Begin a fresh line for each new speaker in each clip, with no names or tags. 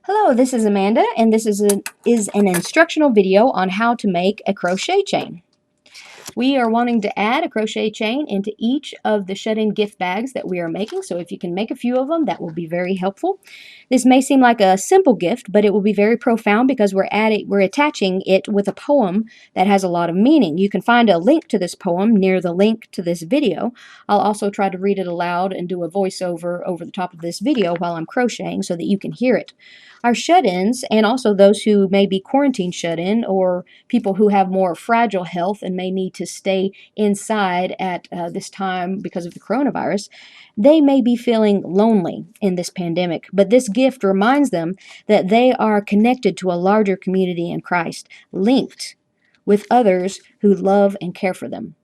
Hello, this is Amanda, and this is an instructional video on how to make a crochet chain. We are wanting to add a crochet chain into each of the shut-in gift bags that we are making, so if you can make a few of them, that will be very helpful. This may seem like a simple gift, but it will be very profound because we're attaching it with a poem that has a lot of meaning. You can find a link to this poem near the link to this video. I'll also try to read it aloud and do a voiceover over the top of this video while I'm crocheting so that you can hear it. Our shut-ins, and also those who may be quarantine shut-in or people who have more fragile health and may need to stay inside at this time because of the coronavirus, they may be feeling lonely in this pandemic. But this gift reminds them that they are connected to a larger community in Christ, linked with others who love and care for them.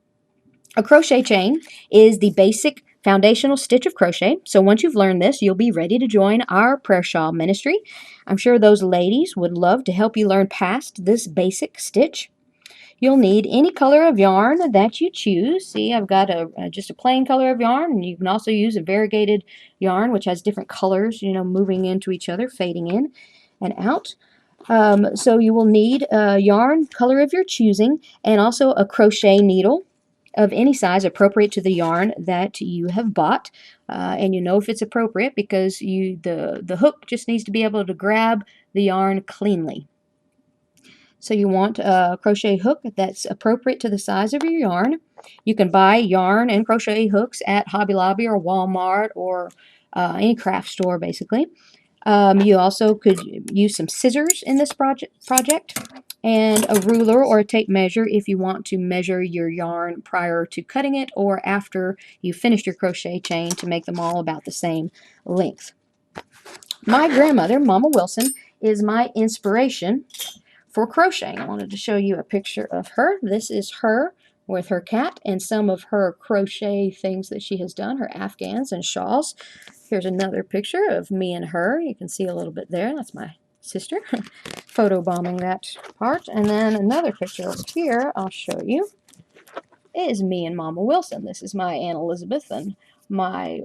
A crochet chain is the basic foundational stitch of crochet. So once you've learned this, you'll be ready to join our prayer shawl ministry. I'm sure those ladies would love to help you learn past this basic stitch. You'll need any color of yarn that you choose. See, I've got just a plain color of yarn, and you can also use a variegated yarn, which has different colors, moving into each other, fading in and out. So you will need a yarn color of your choosing, and also a crochet needle of any size appropriate to the yarn that you have bought. And you know if it's appropriate because the hook just needs to be able to grab the yarn cleanly. So you want a crochet hook that's appropriate to the size of your yarn. You can buy yarn and crochet hooks at Hobby Lobby or Walmart or any craft store, basically. You also could use some scissors in this project and a ruler or a tape measure if you want to measure your yarn prior to cutting it or after you finish your crochet chain to make them all about the same length. My grandmother, Mama Wilson, is my inspiration for crocheting. I wanted to show you a picture of her. This is her with her cat and some of her crochet things that she has done, her afghans and shawls. Here's another picture of me and her. You can see a little bit there. That's my sister photo bombing that part. And then another picture over here I'll show you is me and Mama Wilson. This is my Aunt Elizabeth and my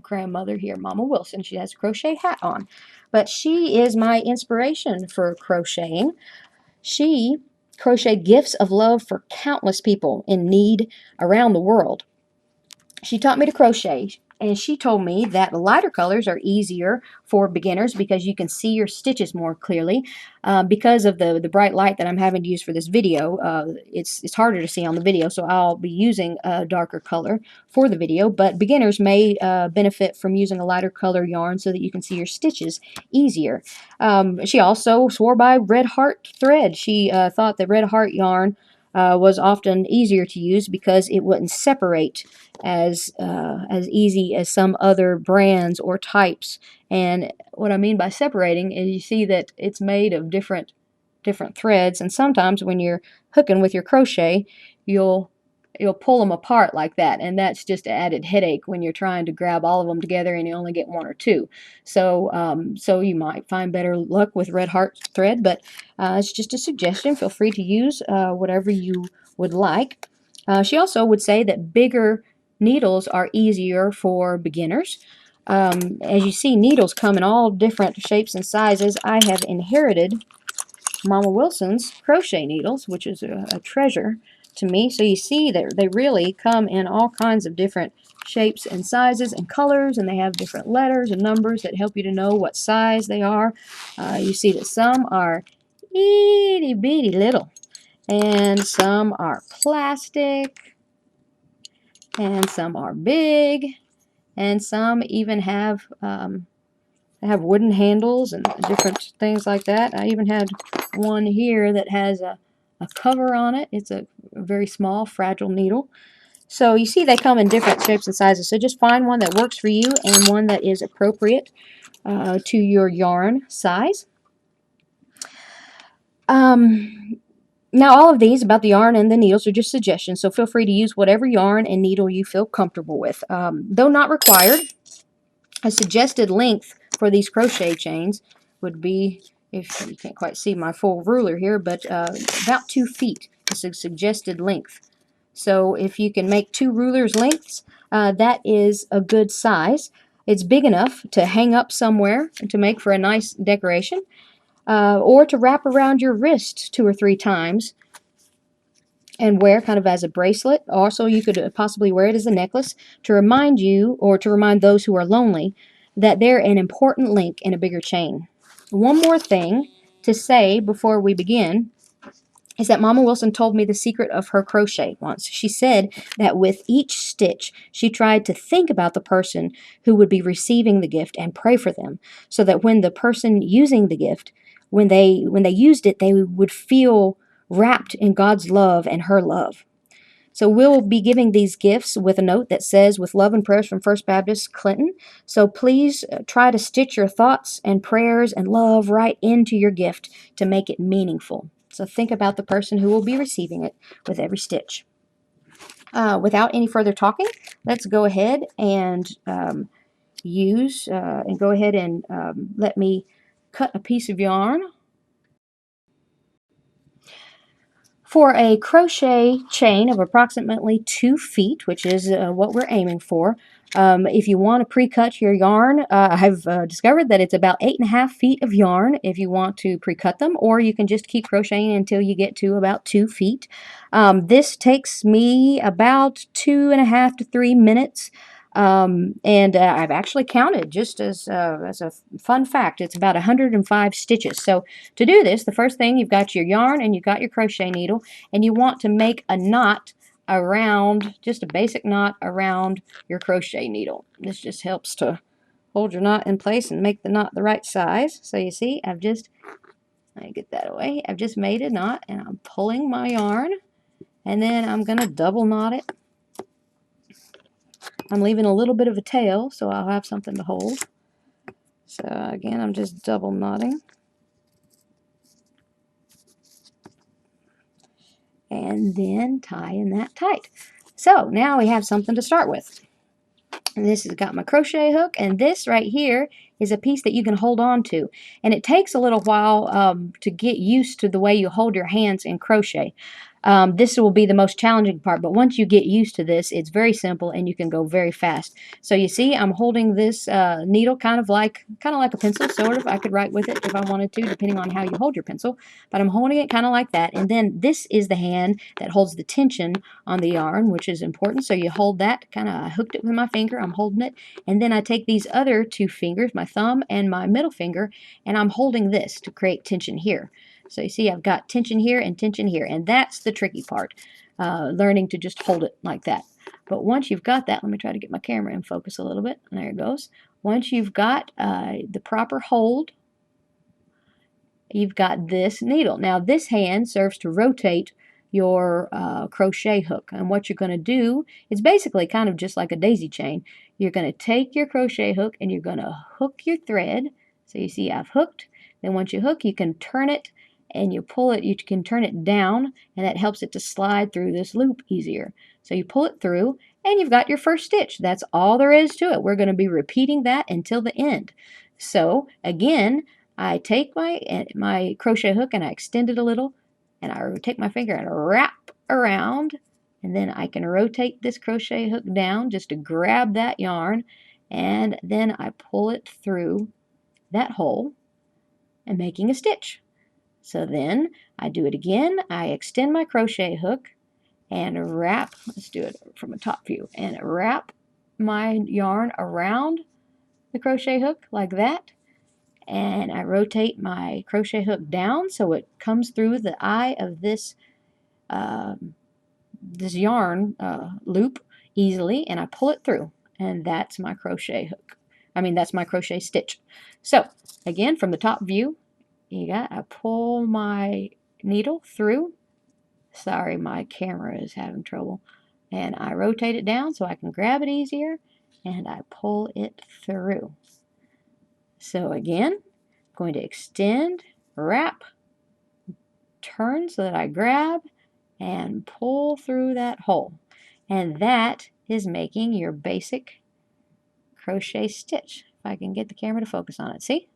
grandmother here, Mama Wilson. She has a crochet hat on. But she is my inspiration for crocheting. She crocheted gifts of love for countless people in need around the world. She taught me to crochet, and she told me that lighter colors are easier for beginners because you can see your stitches more clearly. Because of the bright light that I'm having to use for this video, it's harder to see on the video, so I'll be using a darker color for the video, but beginners may benefit from using a lighter color yarn so that you can see your stitches easier. She also swore by Red Heart thread. She thought that Red Heart yarn was often easier to use because it wouldn't separate as easy as some other brands or types. And what I mean by separating is you see that it's made of different threads, and sometimes when you're hooking with your crochet, you'll pull them apart like that, and that's just an added headache when you're trying to grab all of them together and you only get one or two. So so you might find better luck with Red Heart thread, but it's just a suggestion. Feel free to use whatever you would like. She also would say that bigger needles are easier for beginners. As you see, needles come in all different shapes and sizes. I have inherited Mama Wilson's crochet needles, which is a treasure to me. So you see that they really come in all kinds of different shapes and sizes and colors, and they have different letters and numbers that help you to know what size they are. You see that some are itty bitty little, and some are plastic, and some are big, and some even have wooden handles and different things like that. I even had one here that has a cover on it. It's a very small, fragile needle. So you see they come in different shapes and sizes. So just find one that works for you and one that is appropriate to your yarn size. Now all of these about the yarn and the needles are just suggestions, so feel free to use whatever yarn and needle you feel comfortable with. Though not required, a suggested length for these crochet chains would be, if you can't quite see my full ruler here, but about 2 feet is a suggested length. So if you can make 2 rulers lengths, that is a good size. It's big enough to hang up somewhere and to make for a nice decoration, or to wrap around your wrist 2 or 3 times and wear kind of as a bracelet. Also, you could possibly wear it as a necklace to remind you, or to remind those who are lonely, that they're an important link in a bigger chain. One more thing to say before we begin is that Mama Wilson told me the secret of her crochet once. She said that with each stitch, she tried to think about the person who would be receiving the gift and pray for them, so that when the person using the gift, when they used it, they would feel wrapped in God's love and her love. So we'll be giving these gifts with a note that says, "With love and prayers from First Baptist Clinton." So please try to stitch your thoughts and prayers and love right into your gift to make it meaningful. So think about the person who will be receiving it with every stitch. Without any further talking, let's go ahead and let me cut a piece of yarn. For a crochet chain of approximately 2 feet, which is what we're aiming for, if you want to pre-cut your yarn, I've discovered that it's about 8.5 feet of yarn if you want to pre-cut them, or you can just keep crocheting until you get to about 2 feet. This takes me about 2.5 to 3 minutes. And I've actually counted, just as a fun fact, it's about 105 stitches. So to do this, the first thing, you've got your yarn and you've got your crochet needle, and you want to make a knot around, just a basic knot around your crochet needle. This just helps to hold your knot in place and make the knot the right size. So you see, let me get that away. I've just made a knot, and I'm pulling my yarn, and then I'm going to double knot it. I'm leaving a little bit of a tail, so I'll have something to hold. So again, I'm just double knotting. And then tying that tight. So now we have something to start with. And this has got my crochet hook, and this right here is a piece that you can hold on to. And it takes a little while to get used to the way you hold your hands in crochet. This will be the most challenging part, but once you get used to this, it's very simple and you can go very fast. So you see, I'm holding this needle kind of like a pencil, sort of. I could write with it if I wanted to, depending on how you hold your pencil, but I'm holding it kind of like that. And then this is the hand that holds the tension on the yarn, which is important. So you hold that, kind of hooked it with my finger, I'm holding it, and then I take these other 2 fingers, my thumb and my middle finger, and I'm holding this to create tension here. So you see, I've got tension here and tension here, and that's the tricky part, learning to just hold it like that. But once you've got that, let me try to get my camera in focus a little bit. And there it goes. Once you've got the proper hold, you've got this needle. Now, this hand serves to rotate your crochet hook. And what you're going to do, it's basically kind of just like a daisy chain. You're going to take your crochet hook and you're going to hook your thread. So you see, I've hooked. Then once you hook, you can turn it and you pull it. You can turn it down, and that helps it to slide through this loop easier. So you pull it through, and you've got your first stitch. That's all there is to it. We're going to be repeating that until the end. So again, I take my crochet hook and I extend it a little, and I take my finger and wrap around, and then I can rotate this crochet hook down just to grab that yarn, and then I pull it through that hole and making a stitch. So then I do it again. I extend my crochet hook and wrap, let's do it from a top view, and wrap my yarn around the crochet hook like that. And I rotate my crochet hook down so it comes through the eye of this yarn loop easily, and I pull it through, and that's my crochet hook. That's my crochet stitch. So again, from the top view, I pull my needle through. Sorry, my camera is having trouble. And I rotate it down so I can grab it easier, and I pull it through. So again, I'm going to extend, wrap, turn so that I grab and pull through that hole. And that is making your basic crochet stitch. If I can get the camera to focus on it, see?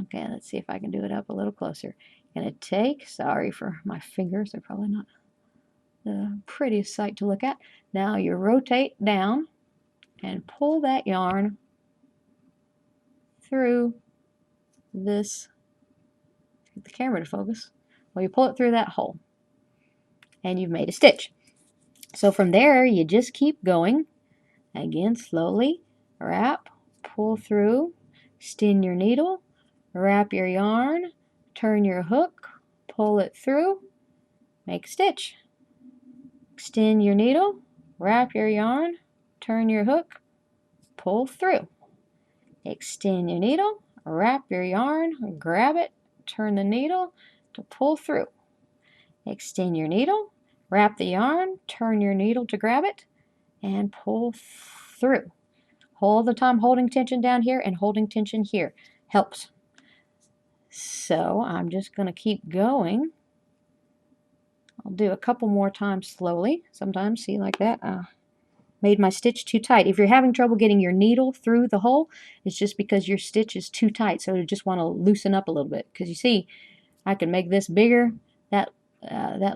Okay, let's see if I can do it up a little closer. Gonna take, sorry for my fingers, they're probably not the prettiest sight to look at. Now you rotate down and pull that yarn through this, get the camera to focus, well, you pull it through that hole and you've made a stitch. So from there you just keep going. Again, slowly wrap, pull through, extend your needle, wrap your yarn, turn your hook, pull it through, make a stitch. Extend your needle, wrap your yarn, turn your hook, pull through. Extend your needle, wrap your yarn, grab it, turn the needle to pull through. Extend your needle, wrap the yarn, turn your needle to grab it, and pull through. All the time holding tension down here and holding tension here helps. So I'm just going to keep going. I'll do a couple more times slowly. Sometimes, see, like that, made my stitch too tight. If you're having trouble getting your needle through the hole, it's just because your stitch is too tight. So you just want to loosen up a little bit. Because you see, I can make this bigger, that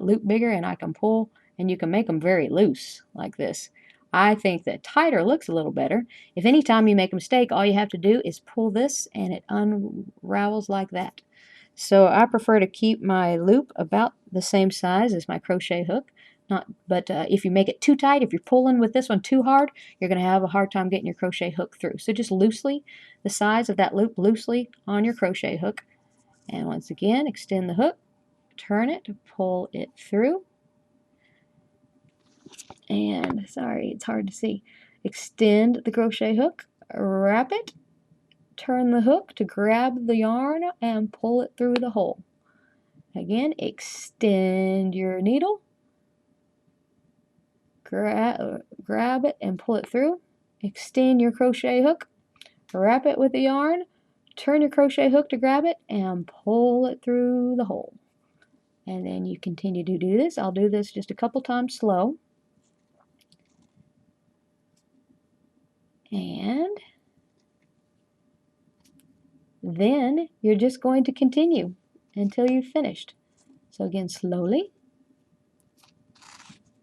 loop bigger, and I can pull, and you can make them very loose like this. I think that tighter looks a little better. If any time you make a mistake, all you have to do is pull this and it unravels like that. So I prefer to keep my loop about the same size as my crochet hook. But if you make it too tight, if you're pulling with this one too hard, you're going to have a hard time getting your crochet hook through. So just loosely, the size of that loop loosely on your crochet hook. And once again, extend the hook, turn it, pull it through. And sorry, it's hard to see. Extend the crochet hook, wrap it, turn the hook to grab the yarn and pull it through the hole. Again, extend your needle, grab it and pull it through. Extend your crochet hook, wrap it with the yarn, turn your crochet hook to grab it and pull it through the hole. And then you continue to do this. I'll do this just a couple times slow. And then you're just going to continue until you've finished. So again, slowly.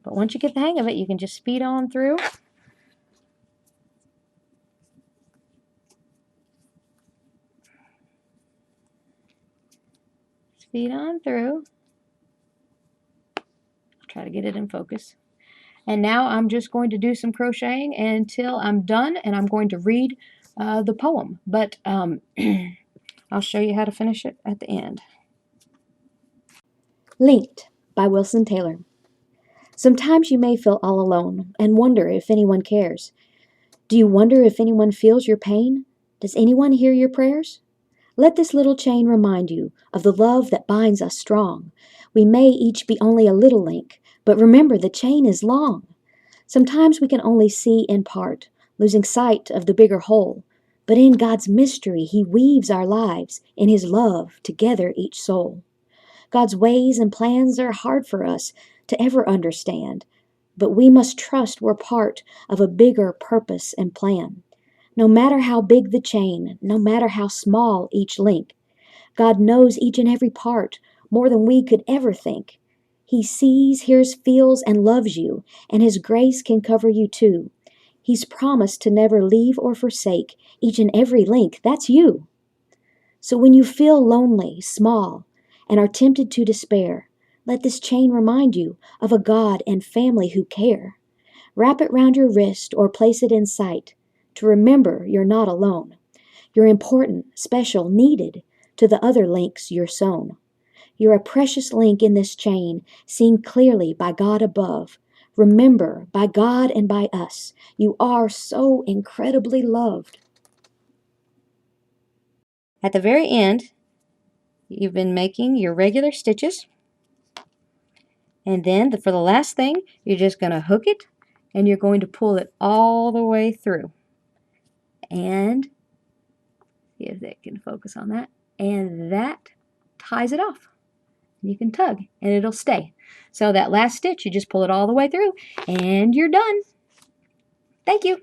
But once you get the hang of it, you can just speed on through. Speed on through. I'll try to get it in focus. And now I'm just going to do some crocheting until I'm done, and I'm going to read the poem. But I'll show you how to finish it at the end. Linked by Wilson Taylor. Sometimes you may feel all alone and wonder if anyone cares. Do you wonder if anyone feels your pain? Does anyone hear your prayers? Let this little chain remind you of the love that binds us strong. We may each be only a little link, but remember the chain is long. Sometimes we can only see in part, losing sight of the bigger whole. But in God's mystery, He weaves our lives in His love together each soul. God's ways and plans are hard for us to ever understand, but we must trust we're part of a bigger purpose and plan. No matter how big the chain, no matter how small each link, God knows each and every part more than we could ever think. He sees, hears, feels, and loves you, and His grace can cover you too. He's promised to never leave or forsake each and every link. That's you. So when you feel lonely, small, and are tempted to despair, let this chain remind you of a God and family who care. Wrap it round your wrist or place it in sight to remember you're not alone. You're important, special, needed to the other links you're sewn. You're a precious link in this chain, seen clearly by God above. Remember, by God and by us, you are so incredibly loved. At the very end, you've been making your regular stitches. And then for the last thing, you're just going to hook it and you're going to pull it all the way through. And see if that can focus on that. And that ties it off. You can tug and it'll stay. So that last stitch, you just pull it all the way through and you're done. Thank you.